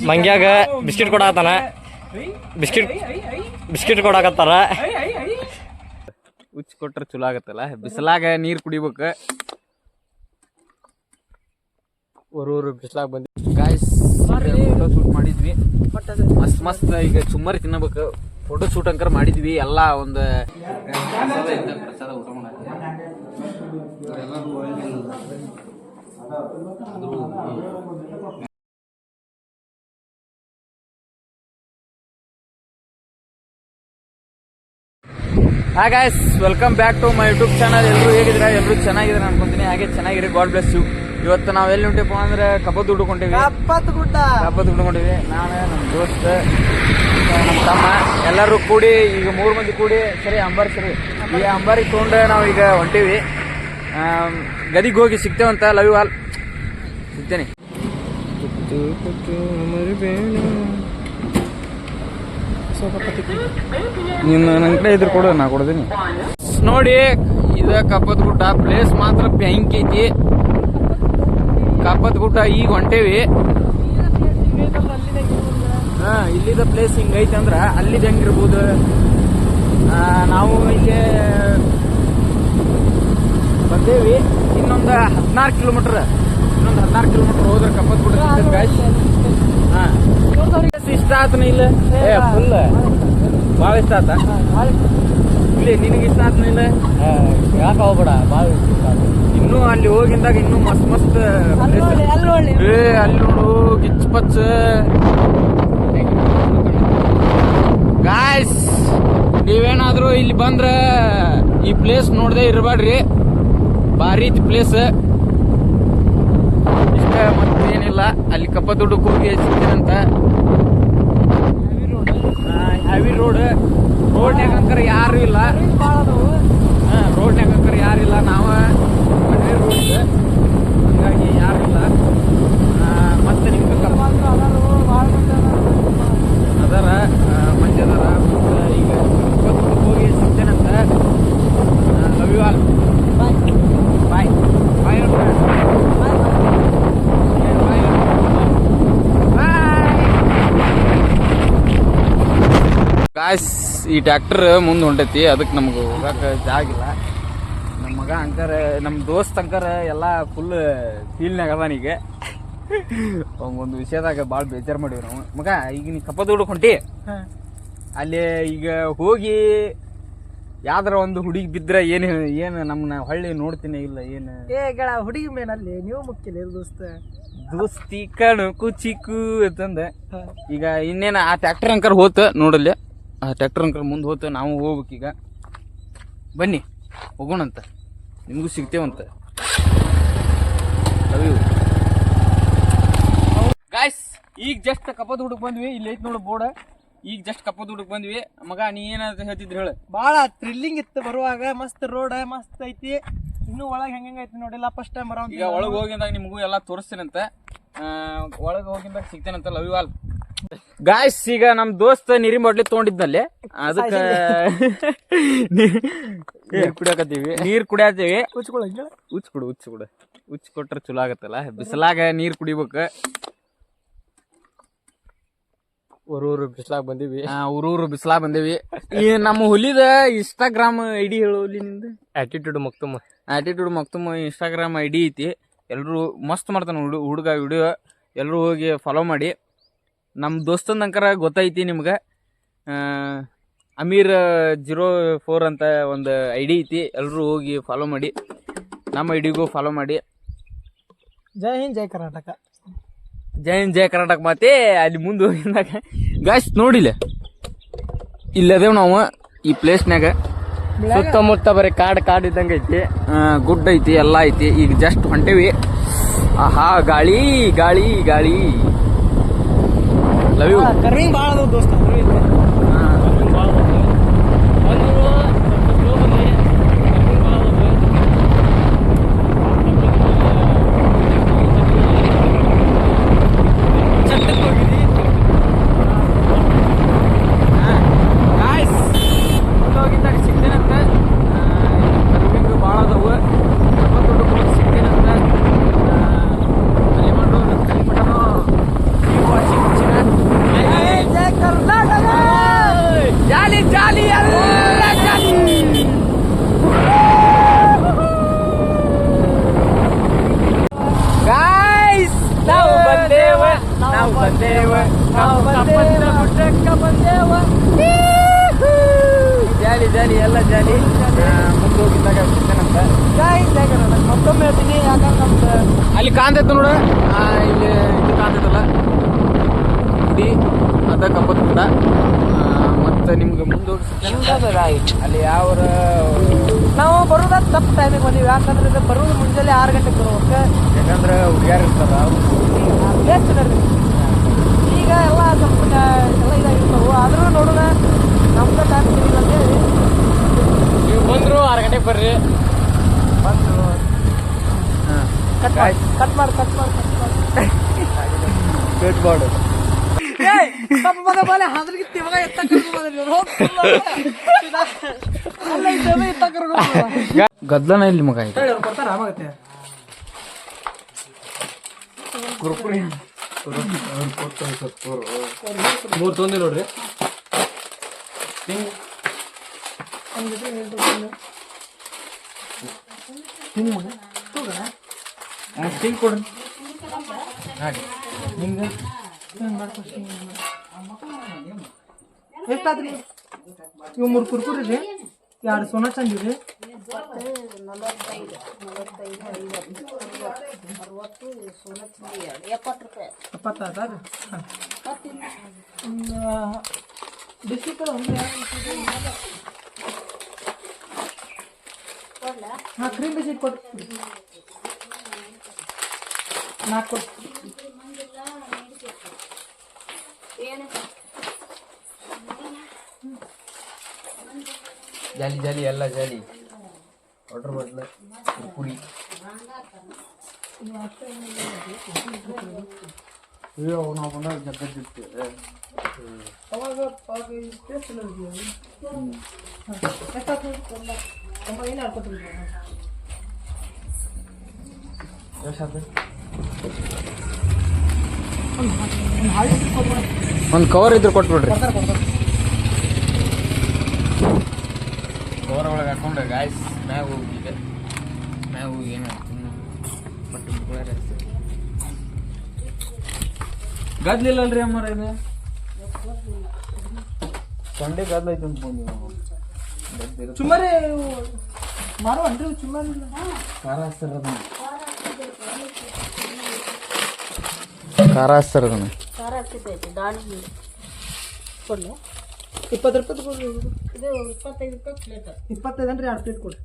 ಮಂಗ್ಯಾಗ biscuit ಕೊಡಾಕತ್ತಾನ. Biscuit ಕೊಡಾಕತ್ತಾರ. ಉಚ್ಚ ಕೊಟ್ರೆ ಚಲೋ ಆಗತ್ತಲ್ಲ. ಬಿಸಿಲಾಗ ನೀರು ಕುಡಿಬೇಕು. ಊರೂರು ಬಿಸಿಲಾಗ ಬಂದಿ ಗಾಯ್ಸ್ ಫೋಟೋ ಶೂಟ್ ಮಾಡಿದ್ವಿ. ಮಸ್ತ್ ಈಗ ಸುಮ್ಮರಿ ತಿನ್ನಬೇಕು. ಫೋಟೋ ಶೂಟ್ ಅಂಕರ್ ಮಾಡಿದ್ವಿ. ಎಲ್ಲ ಒಂದು ಪ್ರಸಾದ ಊಟ hi guys, welcome back to my YouTube channel. ಎಲ್ಲರೂ ಹೇಗಿದ್ರೆ ಎಲ್ಲರೂ ಚೆನ್ನಾಗಿದ್ರೆ ಅನ್ಕೊಂತೀನಿ. ಹಾಗೆ ಚೆನ್ನಾಗಿರಿ. God bless you. ಇವತ್ತು ನಾವು ಎಲ್ಲಿ ಹೊಂಟಿಪ್ಪ ಅಂದ್ರೆ ಕಬ್ಬತ್ತು ಹುಡ್ಕೊಂಡಿವಿ. ಕಬ್ಬತ್ತು ಹುಡ್ಕೊಂಡಿವಿ. ನಾನು ನಮ್ಮ ದೋಸ್ತ ನಮ್ಮ ತಮ್ಮ ಎಲ್ಲರೂ ಕೂಡಿ ಈಗ 3 ಮಂದಿ ಕೂಡಿ ಸರಿ ಅಂಬಾರಿ ಸರಿ ಈ ಅಂಬಾರಿ ತೊಗೊಂಡು ನಾವು ಈಗ ಹೊಂಟೀವಿ. ಗದಿಗೆ ಹೋಗಿ ಸಿಗ್ತೇವಂತ. Love you all. ಸಿಗ್ತೇನೆ. ನೀನು ನನ್ನ ಕಡೆ ಇದ್ರ ಕೊಡು, ನಾ ಕೊಡ್ತೀನಿ. ನೋಡಿ, ಇದ ಕಪ್ಪತ್ ಗುಡ್ಡ. ಪ್ಲೇಸ್ ಮಾತ್ರ ಬ್ಯಾಂಕ್ ಐತಿ. ಕಪ್ಪತ್ ಗುಡ್ಡ ಈಗ ಹೊಂಟೇವಿ. ಇಲ್ಲಿದ ಪ್ಲೇಸ್ ಹಿಂಗೈತಿ ಅಂದ್ರ ಅಲ್ಲಿದ ಹೆಂಗಿರ್ಬೋದು. ನಾವು ಇಲ್ಲಿ ಬಂದೇವಿ. ಇನ್ನೊಂದು 14 ಕಿಲೋಮೀಟರ್ ಹೋದ್ರೆ ಕಪ್ಪತ್ ಗುಡ್ಡ. ಇಷ್ಟ ಆತನ ಇಲ್ಲ ಫುಲ್ ಭಾಳ ಇಷ್ಟ ಆತ. ಇಲ್ಲಿ ನಿನಗೆ ಇಷ್ಟ ಆತನ ಇಲ್ಲ ಯಾಕೆ ಹೋಗ್ಬೇಡ, ಭಾಳ ಇಷ್ಟ. ಇನ್ನೂ ಅಲ್ಲಿ ಹೋಗಿಂದಾಗ ಇನ್ನೂ ಮಸ್ತ್ ಅಲ್ಲಿ ನೋಡು ಗಿಚ್ ಪಚ್. ಗಾಯ್ಸ್, ನೀವೇನಾದ್ರೂ ಇಲ್ಲಿ ಬಂದ್ರ ಈ ಪ್ಲೇಸ್ ನೋಡದೆ ಇರಬೇಡ್ರಿ. ಭಾರಿ ಐತಿ ಪ್ಲೇಸ್. ಇಷ್ಟ ಮತ್ತೇನಿಲ್ಲ. ಅಲ್ಲಿ ಕಪ್ಪದುಡ್ಡಕ್ಕೆ ಹೋಗಿ ಸಿಗ್ತೀನಂತ. ಹೆವಿ ರೋಡ್ನ್ಯಾಗ ಅಂಕರ ಯಾರು ಇಲ್ಲ. ರೋಡ್ನ್ಯಾಗ ಅಂಕರ ಯಾರಿಲ್ಲ. ನಾವು ರೋಡ್ ಹೀಗಾಗಿ ಯಾರು ಇಲ್ಲ. ಮತ್ತೆ ನಿಮ್ಗೆ ಅದರ ಮಂದಿ ಅದಾರ. ಈಗ ಹೋಗಿ ಸಿಗ್ತೇನಂತ. Love you all. Bye bye bye. Guys, ಈ ಟ್ರ್ಯಾಕ್ಟರ್ ಮುಂದೆ ಹೊಂಟೈತಿ. ಅದಕ್ಕೆ ನಮ್ಗೆ ಹೋಗಕ್ಕೆ ಜಾಗಿಲ್ಲ. ನಮ್ಮ ಮಗ ಅಂಕರ್, ನಮ್ಮ ದೋಸ್ತ್ ಅಂಕರ್ ಎಲ್ಲ ಫುಲ್ ಫೀಲ್ನಾಗ ಅದಾನೀಗ. ಒಂದು ವಿಷಯದಾಗ ಭಾಳ ಬೇಜಾರು ಮಾಡಿವಿ ನಾವು. ಮಗ, ಈಗ ನೀ ಕಪ್ಪದ ಹುಡುಗ ಹೊಂಟಿ. ಅಲ್ಲಿ ಈಗ ಹೋಗಿ ಯಾವ್ದಾರ ಒಂದು ಹುಡುಗಿ ಬಿದ್ರೆ ಏನು ನಮ್ಮನ್ನ ಹೊಳ್ಳಿ ನೋಡ್ತೀನಿ ಇಲ್ಲ ಏನು ಹುಡುಗಿ ಮೇನಲ್ಲಿ ನೀವು ಮುಖ್ಯ ದೋಸ್ತಿ ಕಣು ಕುಚಿಕು ಅಂತಂದ. ಈಗ ಇನ್ನೇನು ಆ ಟ್ರ್ಯಾಕ್ಟರ್ ಅಂಕರ್ ಹೋತ ನೋಡಲ್ಲಿ. ಆ ಟ್ರ್ಯಾಕ್ಟರ್ ಅಂಕರ್ ಮುಂದೆ ಹೋತ. ನಾವು ಹೋಗ್ಬೇಕೀಗ. ಬನ್ನಿ ಹೋಗೋಣಂತ. ನಿಮಗೂ ಸಿಗ್ತೇವಂತ. ಗಾಯ್ಸ್, ಈಗ ಜಸ್ಟ್ ಕಪ್ಪದ ಹುಡುಕ್ ಬಂದ್ವಿ. ಇಲ್ಲಿ ಐತಿ ನೋಡು ಬೋರ್ಡ್. ಈಗ ಜಸ್ಟ್ ಕಪ್ಪದ ಹುಡುಕ್ ಬಂದ್ವಿ. ಮಗ, ನೀ ಏನಾದ್ರು ಹೇಳ್ತಿದ್ರಿ ಹೇಳ. ಭಾಳ ಥ್ರಿಲ್ಲಿಂಗ್ ಇತ್ತು ಬರುವಾಗ. ಮಸ್ತ್ ರೋಡ್ ಮಸ್ತ್ ಐತಿ. ಇನ್ನು ಒಳಗೆ ಹೆಂಗೈತಿ ನೋಡಿಲ್ಲ. ಫಸ್ಟ್ ಟೈಮ್ ಈಗ ಒಳಗೆ ಹೋಗಿಂದಾಗ ನಿಮಗೂ ಎಲ್ಲ ತೋರಿಸ್ತೇನಂತ. ಒಳಗೆ ಹೋಗಿಂದಾಗ ಸಿಗ್ತೇನಂತ. Love you all. ಗಾಯ್ಸ್, ಈಗ ನಮ್ ದೋಸ್ತ ನೀರಿನ ಬಾಟ್ಲಿ ತಗೊಂಡಿದ್ನಲ್ಲಿ ಅದಕ್ಕೆ ನೀರ್ ಕುಡಿಯಾಕತ್ತೀವಿ. ಉಚ್ಚ ಕೊಟ್ರೆ ಚಲೋ ಆಗತ್ತಲ್ಲ. ಬಿಸಿಲಾಗ ನೀರ್ ಕುಡಿಬೇಕು. ಊರೂರು ಬಿಸಿಲಾಗ ಬಂದಿವಿ. ಊರೂರು ಬಿಸಿಲಾಗ ಬಂದೇವಿ. ಈ ನಮ್ಮ ಹುಲಿದ ಇನ್ಸ್ಟಾಗ್ರಾಮ್ ಐಡಿ ಹೇಳು. ನಿಂದ ಆಟಿಟ್ಯೂಡ್ ಮಕ್ತುಮ್ ಇನ್ಸ್ಟಾಗ್ರಾಮ್ ಐಡಿ ಐತಿ. ಎಲ್ರು ಮಸ್ತ್ ಮಾಡ್ತಾನ ಹುಡುಗ ವಿಡಿಯೋ. ಎಲ್ರು ಹೋಗಿ ಫಾಲೋ ಮಾಡಿ. ನಮ್ಮ ದೋಸ್ತಂದ ಅಂಕರ ಗೊತ್ತೈತಿ ನಿಮ್ಗೆ. ಅಮೀರ್ 04 ಅಂತ ಒಂದು ಐಡಿ ಐತಿ. ಎಲ್ರು ಹೋಗಿ ಫಾಲೋ ಮಾಡಿ. ನಮ್ಮ ಐಡಿಗೂ ಫಾಲೋ ಮಾಡಿ. ಜೈ ಹಿಂದ್ ಜೈ ಕರ್ನಾಟಕ. ಜೈ ಹಿಂದ್ ಜೈ ಕರ್ನಾಟಕ. ಮತ್ತೆ ಅಲ್ಲಿ ಮುಂದೆ ಹೋಗಿದಾಗ ಗಾಯ್ಸ್ ನೋಡಿಲ್ಲ, ಇಲ್ಲದೇವ್ ನಾವು ಈ ಪ್ಲೇಸ್ನಾಗ. ಸುತ್ತಮುತ್ತ ಬರೀ ಕಾಡ್ ಇದ್ದಂಗೆ ಐತಿ. ಗುಡ್ ಐತಿ, ಎಲ್ಲ ಐತಿ. ಈಗ ಜಸ್ಟ್ ಹೊಂಟೇವಿ. ಆಹಾ, ಗಾಳಿ ಗಾಳಿ ಗಾಳಿ. Love you. ಕರ್ವಿಂಗ್ ಭಾಳ ದೋಸ್ತ. ಮುಂದೆ ಹೋಗಿದ್ದಾಗ ಸಿಗ್ತೇನಂತ. ಮತ್ತೊಮ್ಮೆ ಹೇಳ್ತೀನಿ, ಯಾಕಂದ್ರೆ ನಮ್ದು ಅಲ್ಲಿ ಕಾಣ್ತೈತೆ ನೋಡ, ಇಲ್ಲಿ ಇದು ಕಾಣ್ತೈತಲ್ಲ ಗುಡಿ, ಅದ ಕಪ್ಪದ ಗುಡ್ಡ. ಮತ್ತೆ ನಿಮ್ಗೆ ಮುಂದೆ ಹೋಗಿ ಅಲ್ಲಿ ಯಾವ ನಾವು ಬರೋದ ತಪ್ಪು ಟೈಮಿಗೆ ಬಂದೀವಿ. ಯಾಕಂದ್ರೆ ಇದು ಬರೋದು ಮುಂಜಾನೆ 6 ಗಂಟೆಗೆ ಬರ್ಬೇಕು. ಯಾಕಂದ್ರೆ ಹುಡುಗಿಯಾರು ಇರ್ತಾರ ವೇಸ್ಟ್ ಅದ. ಈಗ ಎಲ್ಲ ಸ್ವಲ್ಪ ಎಲ್ಲ ಇದಾಗಿರ್ತಾವೆ. ಆದ್ರೂ ನೋಡೋಣ, ನಮ್ದು ಟೈಮ್ ಸಿಗಿಲ್ಲ ಅಂತೇಳಿ ನೀವು ಬಂದ್ರು 6 ಗಂಟೆಗೆ ಬರ್ರಿ. ಬಂದು ಕಟ್ ಮಾಡಿ ಬಿಟ್ಬಾರ್ದು. ಗದ್ದಲನ ಇಲ್ಲಿ ಮಗ ಇದು. ಕೊಡ್ತಾರ ಆಮಾಗತ್ತೆ. ಮೂರು ತೊಂದಿ ನೋಡ್ರಿ. ಸ್ಟಿಂಗ್ ಕೊಡ್ರಿ. ನಿಮ್ಗೆ ಎಷ್ಟಾದ್ರಿ ಇವು 3 ಕುರ್ಕುರಿ ರೀ, 2 ಸೋನಾ ಚಂದಿ ರೀ, 70 ಬಿಸ್ಕಿಟ್ ಕ್ರೀಮ್ ಬಿಸ್ಕಿಟ್ ಕೊಟ್ಟು 4 ಕೊಟ್ಟು. ಜಾಲಿ ಜಾಲಿ ಎಲ್ಲ ಜಾಲಿ. ವಾಟರ್ ಬಾಟ್ಲ್, ಕುರಿ. ನಾವು ಬಂದಾಗ ಜಗ್ಗದಿರ್ತೇವೆ. ಒಂದು ಕವರ್ ಇದ್ರೆ ಕೊಟ್ಬಿಡ್ರಿ. ಕವರ್ ಒಳಗೆ ಹಾಕೊಂಡ್ರೆ ಗಾಯ್ಸ್ ಮ್ಯಾಗ ಹೋಗಿದೆ. ಮ್ಯಾಗ ಹೋಗಿ ಏನಾಗ್ತದೆ ಗದ್ಲಿಲ್ಲಲ್ರಿ ಅಮ್ಮರ ಇದು ಸಂಡೆ ಗದ್ಲ ಐತೆ ಅಂತ ಬಂದ್ವಿ ನಾವು. ಚುಮ್ಮರಿ ಮಾರುವನ್ರಿ ಚುಮ್ಮರಿ ಖಾರ ಹಚ್ತಾರ ಅದನ್ನ, ಖಾರ ಹಚ್ತಾರ ಅದನ್ನ. 20 ರೂಪಾಯಿ ಕೊಡ್ರಿ. ಇದು 25 ರೂಪಾಯಿ ಪ್ಲೇಟ್. 25 ಅಂದ್ರೆ 2 ಪ್ಲೇಟ್ ಕೊಡ್ರಿ.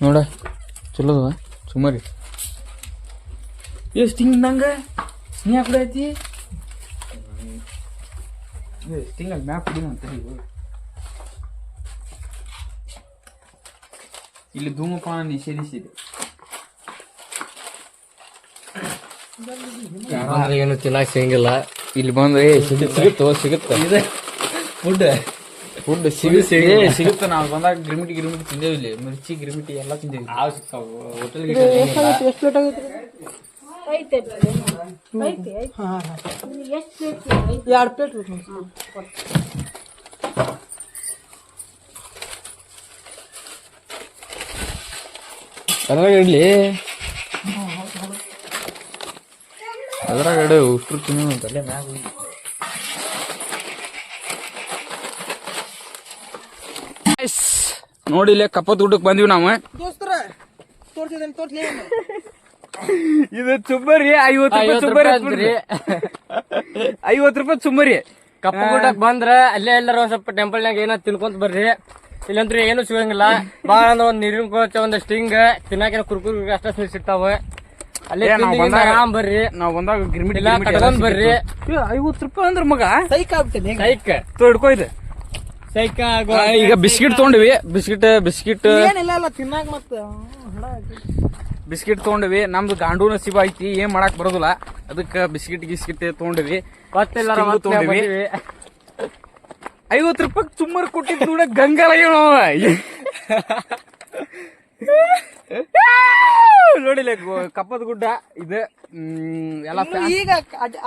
ನೋಡ ಚಲೋದ ಸುಮಾರಿ. ಎಷ್ಟು ಹಿಂಗೆ ನೀ ಯಾಕೆ ಐತಿ ತಿಂಗಳ ಮ್ಯಾಪ್ ಕುಡಿ ಅಂತ ಇಲ್ಲಿ ಧೂಮಪಾನ ನಿಷೇಧಿಸಿದೆ. ಏನು ತಿನ್ನಕ್ ಸಿಗಂಗಿಲ್ಲ. ಇಲ್ಲಿ ಬಂದ್ರೆ ಸಿಗುತ್ತ ಇದೆ ಫುಡ್ ಸಿಗುತ್ತೆ. ನಾವು ಬಂದಾಗ ಗಿರ್ಮಿಟಿ ತಿಂದೇವಿ. ಇಲ್ಲಿ ಮಿರ್ಚಿ ಗಿರ್ಮಿಟಿ ಎಲ್ಲ ತಿಂದೇವಿ. ಹಾವು ಸಿಗ್ತಾವು ಹೋಟೆಲ್. ಎಷ್ಟು ಪ್ಲೇಟ್ ಆಗುತ್ತೆ? 2 ಪ್ಲೇಟ್ ಬೇಕು. ಅದ್ರಾಗ ಇಡ್ಲಿ, ಅದ್ರಾಗ ಇಡ ಉಷ್ಟ್ರು ತಿನ್ನೋಂತಲ್ಲೇ ಮ್ಯಾಗ ಹೋಗಿ. ನೋಡಿ ಇಲ್ಲೇ ಕಪ್ಪತ್ ಊಟಕ್ಕೆ ಬಂದಿವಿ ನಾವು. ದೋಸ್ತರ ತೋರ್ಸಿ ಇದು ಚುಮ್ಮರಿ 50 ರೂಪಾಯಿ ಚುಮ್ಮರಿ ಅಂತ್ರಿ. 50 ರೂಪಾಯಿ ಚುಮ್ಮರಿ. ಕಪ್ಪ ಗುಡ್ಡಕ್ ಬಂದ್ರ ಅಲ್ಲೇ ಎಲ್ಲಾರ ಒಂದ್ ಸ್ವಲ್ಪ ಟೆಂಪಲ್ನಾಗ ಏನೋ ತಿನ್ಕೊಂತ ಬರ್ರಿ. ಇಲ್ಲಂತ್ರು ಏನು ಸಿಗಂಗಿಲ್ಲ. ಬಾಳ ಅಂದ್ರ ಒಂದ್ ನೀರಿನ ಕೋಚ, ಒಂದ್ ಸ್ಟಿಂಗ್ ತಿನ್ನಾಕ ಕುರ್ಕುರಿ ಅಷ್ಟ ಸಿಗ್ತಾವ. ಅಲ್ಲೇ ಆರಾಮ್ ಬರ್ರಿ. ನಾವ್ ಬಂದಾಗ ಗಿರ್ಮಿಟಿ ಕಟ್ಕೊಂಡ್ ಬರ್ರಿ. 50 ರೂಪಾಯಿ ಅಂದ್ರ ಮಗ ಸೈಕ್ ಆಗ್ಬಿಟ್ಟೆ. ಸೈಕ್ ಹಿಡ್ಕೊ ಇದು ಸೈಕ್. ಈಗ ಬಿಸ್ಕಿಟ್ ತಗೊಂಡಿವಿ. ಬಿಸ್ಕಿಟ್ ಏನಿಲ್ಲ ತಿನ್ನಾಕ ಮತ್ತ ಬಿಸ್ಕಿಟ್ ತಗೊಂಡಿವಿ. ನಮ್ದು ಗಾಂಡು ನಸೀಬ ಐತಿ, ಏನ್ ಮಾಡಕ್ ಬರೋದಿಲ್ಲ. ಅದಕ್ಕ ಬಿಸ್ಕಿಟ್ ತಗೊಂಡಿವಿ. ಗೊತ್ತಿಲ್ಲ ತಗೊಂಡಿವಿ. 50 ರೂಪಾಯಿ ಚುಮ್ಮರ್ ಕೊಟ್ಟಿದ್ ನೋಡ ಗಂಗಾಳ ನೋಡಿಲ್ಲ ಕಪ್ಪದ ಗುಡ್ಡ ಇದು ಎಲ್ಲ ಈಗ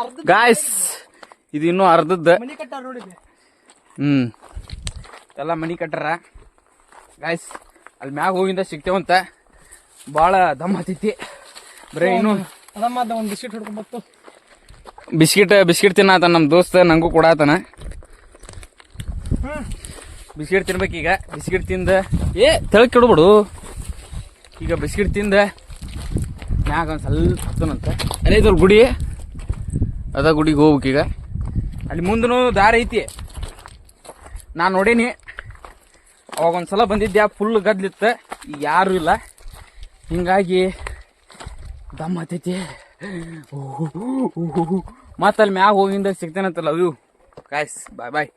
ಅರ್ಧ ಗಾಯ್ಸ್. ಇದು ಇನ್ನೂ ಅರ್ಧದ ಮನಿ ಕಟ್ಟಾರ ನೋಡಿದ್ದೆ. ಎಲ್ಲ ಮನಿ ಕಟ್ಟಾರ ಗಾಯ್ಸ್. ಅಲ್ಲಿ ಮ್ಯಾಗ ಹೋಗಿಂದ ಸಿಗ್ತೇವಂತ. ಭಾಳ ದಮ್ ಹತ್ತೈತಿ. ಬರೀ ಇನ್ನು ಅದಮ್ಮ ಒಂದು ಬಿಸ್ಕಿಟ್ ಹಿಡ್ಕೊಂಡ್ಬತ್ತು. ಬಿಸ್ಕಿಟ್ ತಿನ್ನತಾನ ನಮ್ಮ ದೋಸ್ತ, ನಂಗೂ ಕೊಡಾತನ. ಬಿಸ್ಕಿಟ್ ತಿನ್ಬೇಕೀಗ. ಬಿಸ್ಕಿಟ್ ತಿಂದ ತೆಳಗ್ ಕೆಡಬಿಡು. ಈಗ ಬಿಸ್ಕಿಟ್ ತಿಂದ ಮ್ಯಾಗ ಒಂದು ಸ್ವಲ್ಪ ಹತ್ತನಂತ ಅಲ್ಲೇ ಇದ್ರ ಗುಡಿ ಅದ ಗುಡಿಗೆ ಹೋಗ್ಬೇಕೀಗ. ಅಲ್ಲಿ ಮುಂದೂ ದಾರಿ ಐತಿ, ನಾನು ನೋಡೀನಿ. ಅವಾಗ ಒಂದ್ಸಲ ಬಂದಿದ್ದೆ, ಫುಲ್ ಗದ್ಲಿತ್ತ, ಈಗ ಯಾರು ಇಲ್ಲ. ಹಿಂಗಾಗಿ ದಮ್ ಹತ್ತೈತಿ. ಮತ್ತೆ ಅಲ್ಲಿ ಮ್ಯಾಗ ಹೋಗಿಂದ ಸಿಗ್ತೇನಂತಲ್ಲ. ಅವು ಗಾಯ್ಸ್ ಬಾಯ್ ಬಾಯ್.